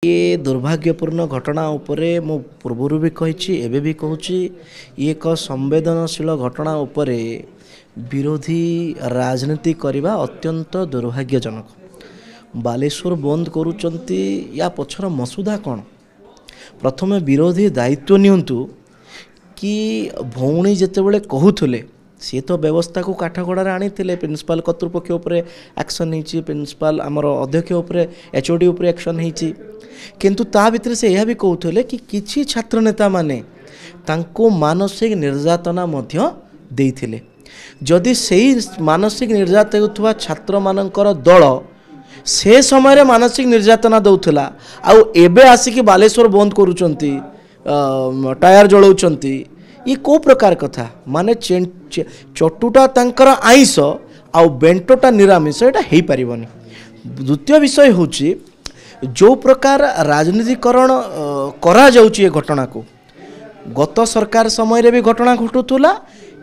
ये दुर्भाग्यपूर्ण घटना उपरे मो पूर्व भी कही एवं भी कहूँ ये एक संवेदनशील घटना उपरे विरोधी राजनीति करने अत्यंत दुर्भाग्यजनक। बालेश्वर बंद करुचंती या पछर मसुदा कौन प्रथम विरोधी दायित्व नियंतु कि भौणी जितेबले कहूले सी तो व्यवस्था को काठगड़ार आनी प्रिंसिपल कर्तृपक्ष उपरे एक्शन होती प्रिंसिपल आमर अध्यक्ष उपरे एचओडी उपरे एक्शन होती किंतु ता भितर से यह भी कहते कि किछि छात्र नेता माने तांको मानसिक निर्यातना मध्य देइथिले। जदि सही मानसिक निर्यातन होथुवा छात्र मानकर दल से समय मानसिक निर्यातना दउथला आउ एबे आसिक बालेश्वर बंद करूचंती टायर जलाउचंती ये को प्रकार कथा माने चटुटा तांकर आइंस आउ बेंटोटा निरामिष एटा हेई परिबनी। द्वितीय विषय होची जो प्रकार राजनीतिकरण करा जाउची ये घटना को गत सरकार समय रे भी घटना घटुतुला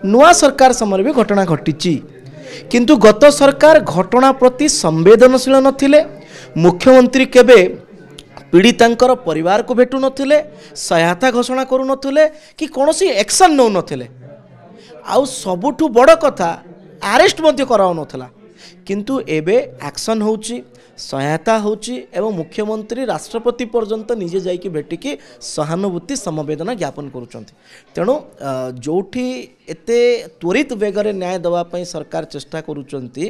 नुआ सरकार समय भी घटना घटिची किंतु गत सरकार घटना प्रति संवेदनशील नथिले। मुख्यमंत्री केबे पीड़ितांकर परिवार को भेटु नथिले सहायता घोषणा करू नथिले कि कोनोसी एक्शन नौ नथिले आउ सबुठु बड़ कथा अरेस्ट मध्य कराउ नथला किंतु एबे एक्शन होची सहायता होची एवं मुख्यमंत्री राष्ट्रपति पर्यंत निजे जाइकी भेटिकी सहानुभूति समवेदना ज्ञापन करुचंती। तेणु जोठी एते त्वरित वेगरे न्याय दवा पई सरकार चेष्टा करुचंती।